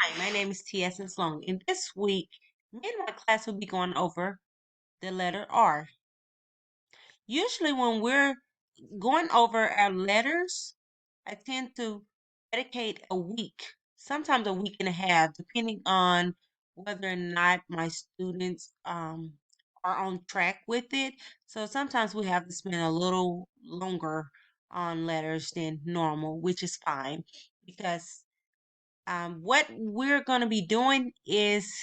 Hi, my name is T.S. Sloan, and this week, me and my class will be going over the letter R. Usually, when we're going over our letters, I tend to dedicate a week, sometimes a week and a half, depending on whether or not my students are on track with it. So sometimes we have to spend a little longer on letters than normal, which is fine because what we're going to be doing is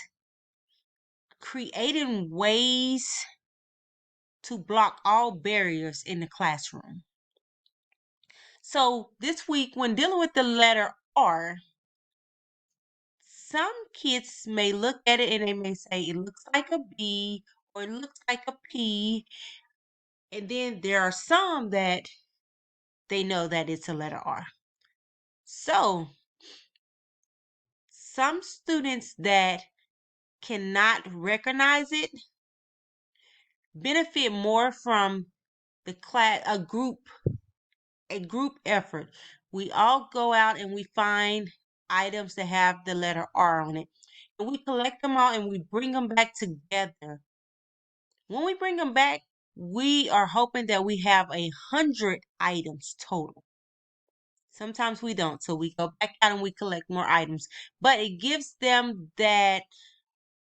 creating ways to block all barriers in the classroom. So this week, when dealing with the letter R, some kids may look at it and they may say it looks like a B or it looks like a P. And then there are some that they know that it's a letter R. So some students that cannot recognize it benefit more from the class, a group effort. We all go out and we find items that have the letter R on it. And we collect them all and we bring them back together. When we bring them back, we are hoping that we have 100 items total. Sometimes we don't, so we go back out and we collect more items. But it gives them that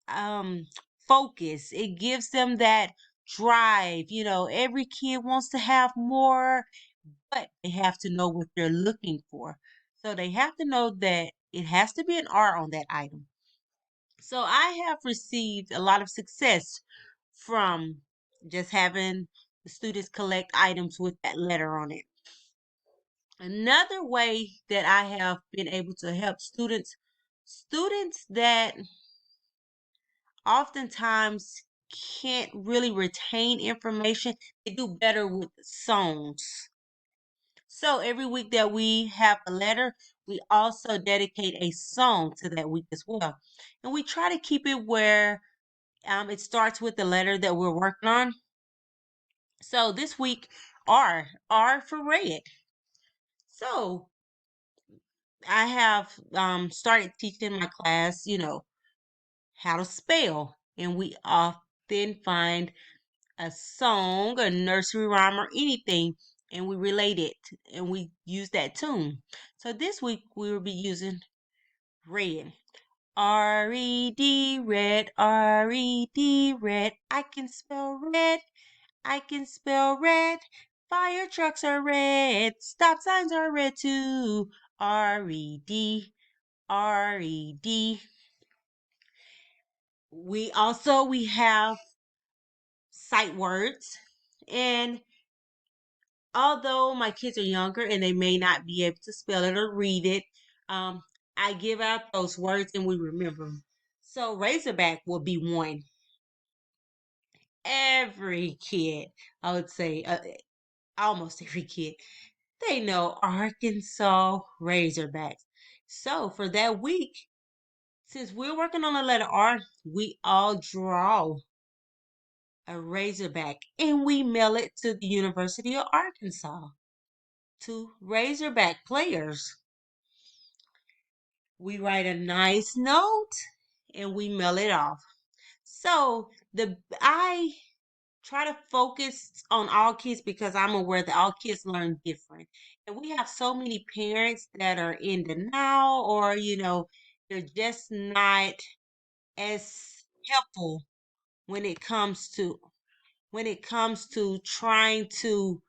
um focus. It gives them that drive. Every kid wants to have more, but they have to know what they're looking for. So they have to know that it has to be an R on that item. So I have received a lot of success from just having the students collect items with that letter on it. Another way that I have been able to help students that oftentimes can't really retain information, they do better with songs. So every week that we have a letter, we also dedicate a song to that week as well. And we try to keep it where it starts with the letter that we're working on. So this week, R for red. So I have started teaching my class, how to spell. And we often find a song, a nursery rhyme, or anything, and we relate it and we use that tune. So this week we will be using red. R-E-D, red, R-E-D, red. I can spell red, I can spell red. Fire trucks are red, stop signs are red too. R-E-D, R-E-D. We have sight words, and although my kids are younger and they may not be able to spell it or read it, um, I give out those words and we remember them. So Razorback will be one. Every kid, I would say, almost every kid, they know Arkansas Razorbacks. So for that week, since we're working on the letter R, we all draw a Razorback and we mail it to the University of Arkansas to Razorback players. We write a nice note and we mail it off. So the I try to focus on all kids because I'm aware that all kids learn different. And we have so many parents that are in denial or, they're just not as helpful when it comes to trying to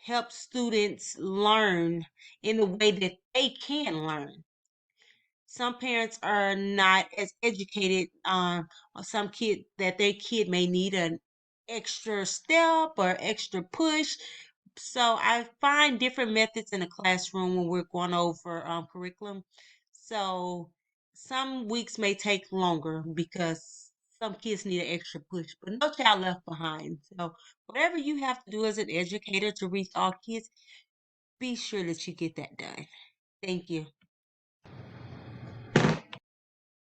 help students learn in the way that they can learn. Some parents are not as educated or some kid that their kid may need an extra step or extra push. So I find different methods in the classroom when we're going over curriculum. So some weeks may take longer because some kids need an extra push, but no child left behind. So whatever you have to do as an educator to reach all kids, be sure that you get that done. Thank you.